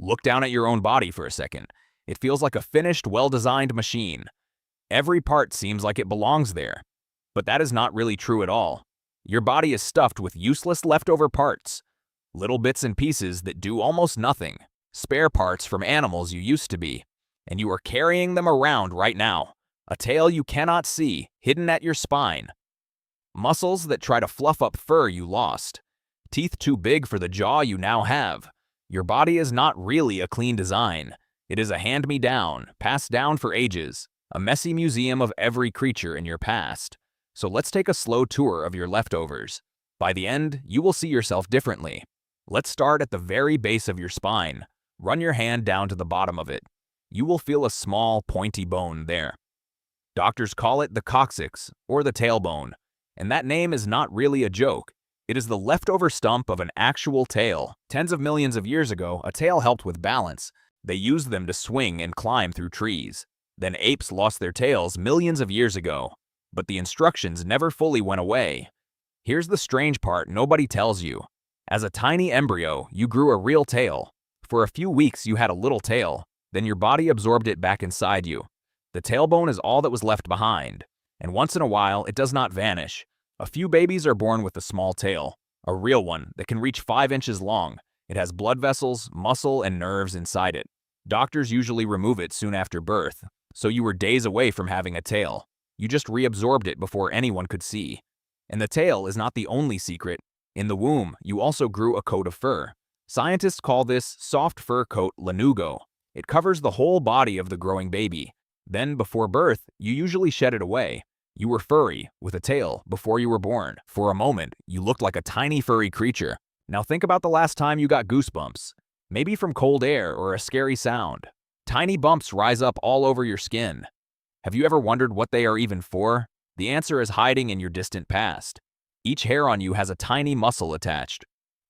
Look down at your own body for a second. It feels like a finished, well-designed machine. Every part seems like it belongs there. But that is not really true at all. Your body is stuffed with useless leftover parts. Little bits and pieces that do almost nothing. Spare parts from animals you used to be. And you are carrying them around right now. A tail you cannot see, hidden at your spine. Muscles that try to fluff up fur you lost. Teeth too big for the jaw you now have. Your body is not really a clean design. It is a hand-me-down, passed down for ages. A messy museum of every creature in your past. So let's take a slow tour of your leftovers. By the end, you will see yourself differently. Let's start at the very base of your spine. Run your hand down to the bottom of it. You will feel a small, pointy bone there. Doctors call it the coccyx, or the tailbone. And that name is not really a joke. It is the leftover stump of an actual tail. Tens of millions of years ago, a tail helped with balance. They used them to swing and climb through trees. Then apes lost their tails millions of years ago. But the instructions never fully went away. Here's the strange part nobody tells you. As a tiny embryo, you grew a real tail. For a few weeks, you had a little tail. Then your body absorbed it back inside you. The tailbone is all that was left behind. And once in a while, it does not vanish. A few babies are born with a small tail. A real one that can reach 5 inches long. It has blood vessels, muscle, and nerves inside it. Doctors usually remove it soon after birth. So you were days away from having a tail. You just reabsorbed it before anyone could see. And the tail is not the only secret. In the womb, you also grew a coat of fur. Scientists call this soft fur coat lanugo. It covers the whole body of the growing baby. Then, before birth, you usually shed it away. You were furry, with a tail, before you were born. For a moment, you looked like a tiny furry creature. Now think about the last time you got goosebumps. Maybe from cold air or a scary sound. Tiny bumps rise up all over your skin. Have you ever wondered what they are even for? The answer is hiding in your distant past. Each hair on you has a tiny muscle attached.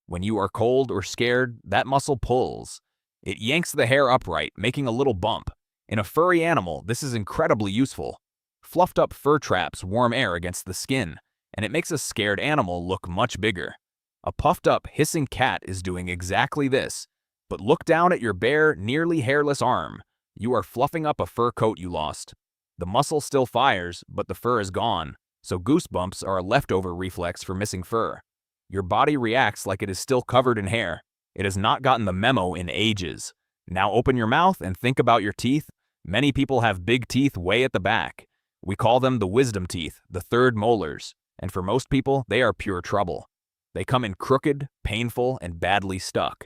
When you are cold or scared, that muscle pulls. It yanks the hair upright, making a little bump. In a furry animal, this is incredibly useful. Fluffed up fur traps warm air against the skin, and it makes a scared animal look much bigger. A puffed up, hissing cat is doing exactly this. But look down at your bare, nearly hairless arm. You are fluffing up a fur coat you lost. The muscle still fires, but the fur is gone, so goosebumps are a leftover reflex for missing fur. Your body reacts like it is still covered in hair. It has not gotten the memo in ages. Now open your mouth and think about your teeth. Many people have big teeth way at the back. We call them the wisdom teeth, the third molars, and for most people, they are pure trouble. They come in crooked, painful, and badly stuck.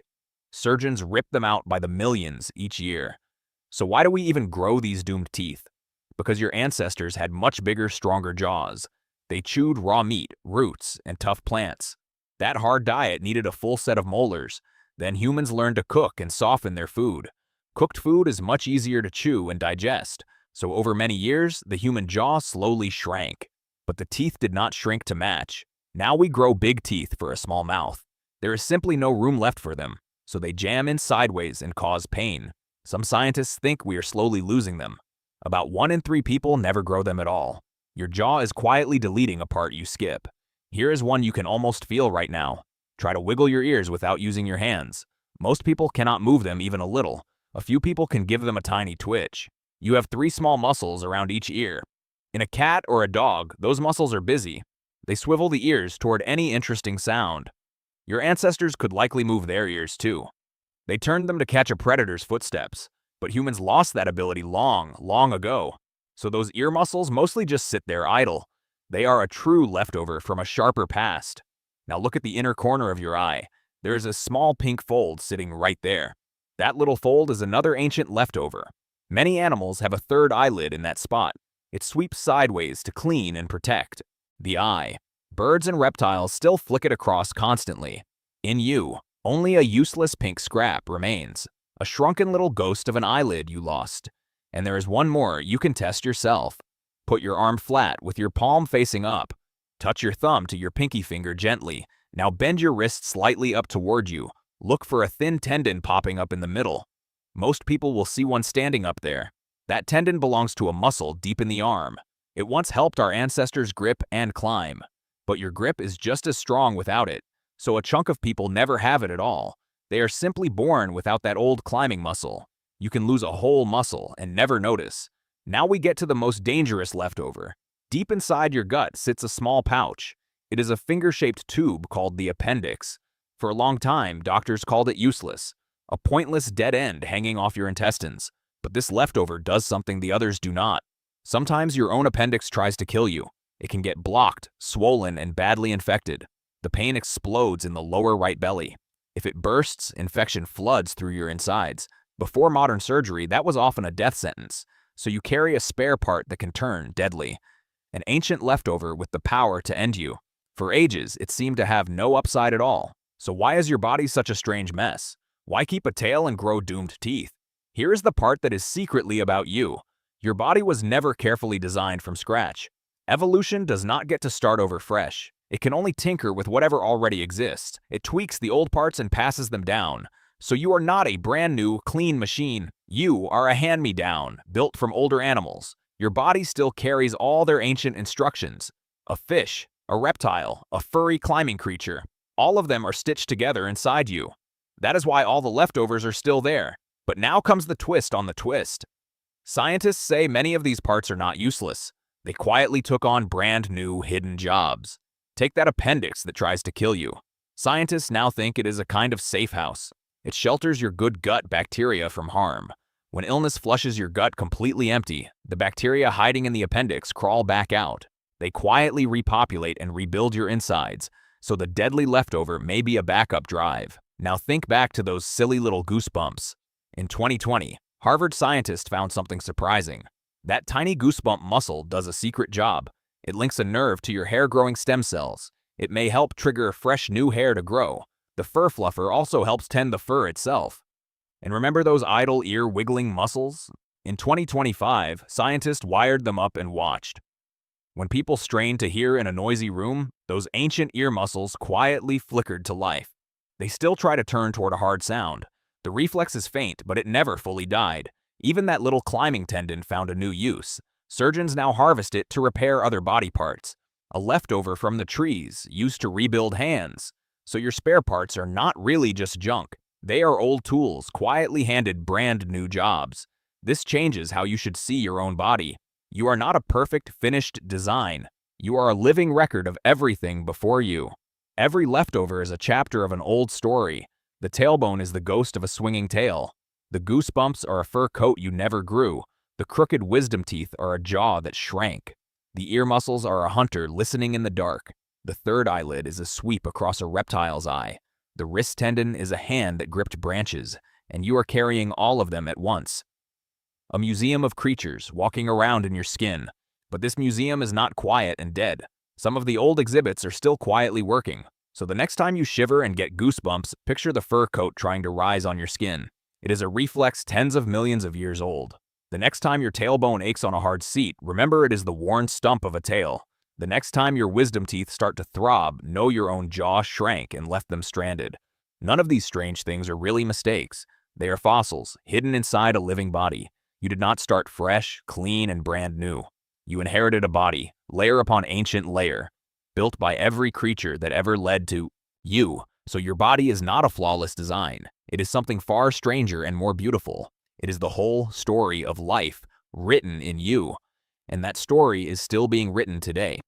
Surgeons rip them out by the millions each year. So why do we even grow these doomed teeth? Because your ancestors had much bigger, stronger jaws. They chewed raw meat, roots, and tough plants. That hard diet needed a full set of molars. Then humans learned to cook and soften their food. Cooked food is much easier to chew and digest, so over many years, the human jaw slowly shrank. But the teeth did not shrink to match. Now we grow big teeth for a small mouth. There is simply no room left for them, so they jam in sideways and cause pain. Some scientists think we are slowly losing them. About 1 in 3 people never grow them at all. Your jaw is quietly deleting a part you skip. Here is one you can almost feel right now. Try to wiggle your ears without using your hands. Most people cannot move them even a little. A few people can give them a tiny twitch. You have 3 small muscles around each ear. In a cat or a dog, those muscles are busy. They swivel the ears toward any interesting sound. Your ancestors could likely move their ears too. They turned them to catch a predator's footsteps, but humans lost that ability long, long ago. So those ear muscles mostly just sit there idle. They are a true leftover from a sharper past. Now look at the inner corner of your eye. There is a small pink fold sitting right there. That little fold is another ancient leftover. Many animals have a third eyelid in that spot. It sweeps sideways to clean and protect. The eye. Birds and reptiles still flick it across constantly. In you, only a useless pink scrap remains. A shrunken little ghost of an eyelid you lost. And there is one more you can test yourself. Put your arm flat with your palm facing up. Touch your thumb to your pinky finger gently. Now bend your wrist slightly up toward you. Look for a thin tendon popping up in the middle. Most people will see one standing up there. That tendon belongs to a muscle deep in the arm. It once helped our ancestors grip and climb. But your grip is just as strong without it. So a chunk of people never have it at all. They are simply born without that old climbing muscle. You can lose a whole muscle and never notice. Now we get to the most dangerous leftover. Deep inside your gut sits a small pouch. It is a finger-shaped tube called the appendix. For a long time, doctors called it useless, a pointless dead end hanging off your intestines. But this leftover does something the others do not. Sometimes your own appendix tries to kill you. It can get blocked, swollen, and badly infected. The pain explodes in the lower right belly. If it bursts, infection floods through your insides. Before modern surgery, that was often a death sentence. So you carry a spare part that can turn deadly. An ancient leftover with the power to end you. For ages, it seemed to have no upside at all. So why is your body such a strange mess? Why keep a tail and grow doomed teeth? Here is the part that is secretly about you. Your body was never carefully designed from scratch. Evolution does not get to start over fresh. It can only tinker with whatever already exists. It tweaks the old parts and passes them down. So you are not a brand new, clean machine. You are a hand-me-down, built from older animals. Your body still carries all their ancient instructions. A fish, a reptile, a furry climbing creature. All of them are stitched together inside you. That is why all the leftovers are still there. But now comes the twist on the twist. Scientists say many of these parts are not useless. They quietly took on brand new, hidden jobs. Take that appendix that tries to kill you. Scientists now think it is a kind of safe house. It shelters your good gut bacteria from harm. When illness flushes your gut completely empty, the bacteria hiding in the appendix crawl back out. They quietly repopulate and rebuild your insides, so the deadly leftover may be a backup drive. Now think back to those silly little goosebumps. In 2020, Harvard scientists found something surprising. That tiny goosebump muscle does a secret job. It links a nerve to your hair-growing stem cells. It may help trigger fresh new hair to grow. The fur fluffer also helps tend the fur itself. And remember those idle ear-wiggling muscles? In 2025, scientists wired them up and watched. When people strained to hear in a noisy room, those ancient ear muscles quietly flickered to life. They still try to turn toward a hard sound. The reflex is faint, but it never fully died. Even that little climbing tendon found a new use. Surgeons now harvest it to repair other body parts. A leftover from the trees, used to rebuild hands. So your spare parts are not really just junk. They are old tools, quietly handed brand new jobs. This changes how you should see your own body. You are not a perfect, finished design. You are a living record of everything before you. Every leftover is a chapter of an old story. The tailbone is the ghost of a swinging tail. The goosebumps are a fur coat you never grew. The crooked wisdom teeth are a jaw that shrank. The ear muscles are a hunter listening in the dark. The third eyelid is a sweep across a reptile's eye. The wrist tendon is a hand that gripped branches, and you are carrying all of them at once. A museum of creatures walking around in your skin. But this museum is not quiet and dead. Some of the old exhibits are still quietly working. So the next time you shiver and get goosebumps, picture the fur coat trying to rise on your skin. It is a reflex tens of millions of years old. The next time your tailbone aches on a hard seat, remember it is the worn stump of a tail. The next time your wisdom teeth start to throb, know your own jaw shrank and left them stranded. None of these strange things are really mistakes. They are fossils, hidden inside a living body. You did not start fresh, clean, and brand new. You inherited a body, layer upon ancient layer, built by every creature that ever led to you. So your body is not a flawless design. It is something far stranger and more beautiful. It is the whole story of life, written in you. And that story is still being written today.